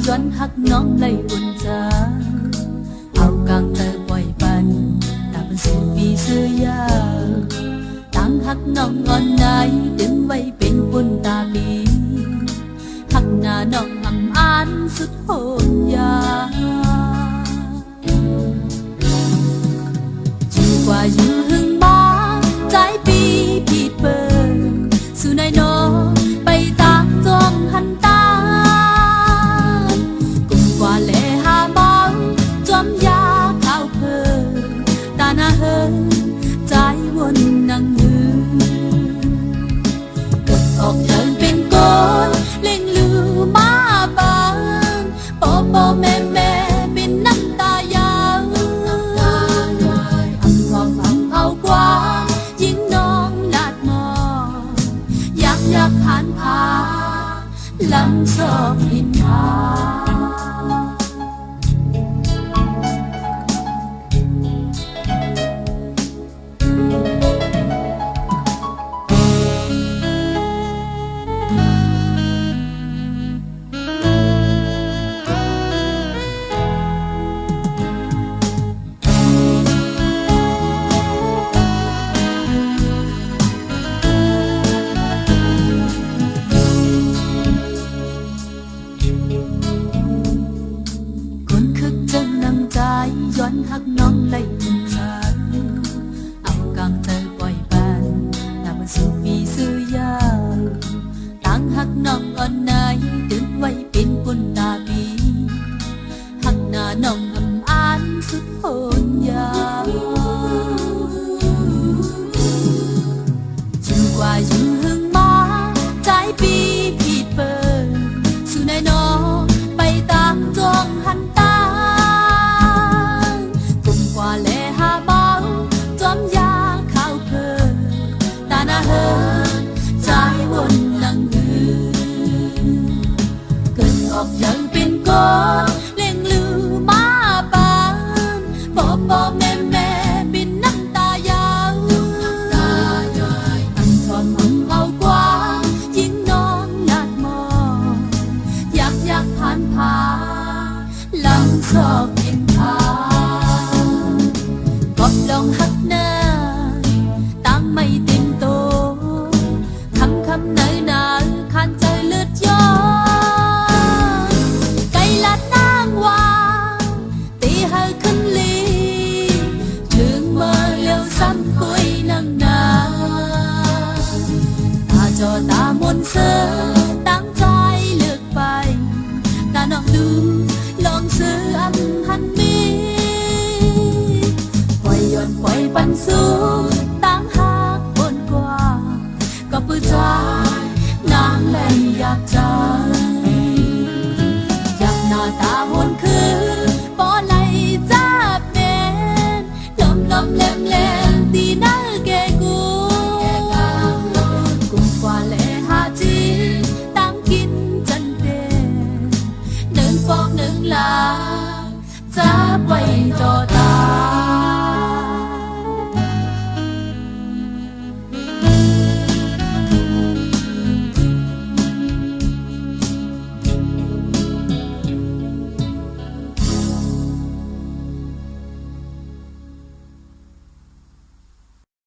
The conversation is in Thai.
ย้อนหักน้องเลยอุ่นใจเอากางเตอปล่อยปันตาเป็นสิ่งปีเสื้อยาตั้งหักน้องอ่อนไหนดึงไว้เป็นปุ่นตาบีหักหน้าน้องอำอ่านสุดโหดยาอยู่กว่าอยู่หึงบ้าใจปีผิดเปิดสู่ในน้องไปตามจองหันตากุ่มกว่าแลหาบ้างจอมยาข้าวเพอตาหน้าเฮใจวนนั่งลืมกดออกเดินเป็นก้นเล่งลือมาบานปอปอแม่แม่เป็นน้ำตายาวอังทองอังเอากว่ายิ่งน้องลาดมองอยากผ่านพาหลังสอบหินทาย้อนหักน้องเลยถึงฉันเอากางเตอปล่อยปันตามันสู่ปีซื้อยาวตั้งหักน้องอ่อนไหนดึงไว้เป็นปุ่นตาบีหักหน้าน้องอำอ่านสุดโหดยาวอยู่กว่าอยู่หึงมาใจปีผิดเปิดสู่ในน้องไปตามจองหันตาแลหาบ้างจอมยาข้าวเพอตาหน้าเฮใจวนนั่งลืมเกิดออกยังเป็นก้อนเล่งลือมาบานปอปอแม่แม่บินน้ำตายาวอันทอนมึงเอากว่ายิ่งน้องลาดมองอยากผ่านพาหลังสอบยินพาลองหักหน้าตั้งไม่เต็มโตคำไหนหนาขันใจเลือดย้อนไก่ลัดนางวางตีให้ขึ้นลีถึงเมื่อเลี้ยวซ้ำคุยนั่งนาตาจอตามนเสือตั้งใจเลือกไปตาน้องดูลองซื้ออำหันมีย้อนปล่อยปันสูงตั้งหักบนกว่าก็ปื้ใจนางแลนอยากใจอยากหน้าตาหวนคืนปอไหลจับเน้นลมเล่ม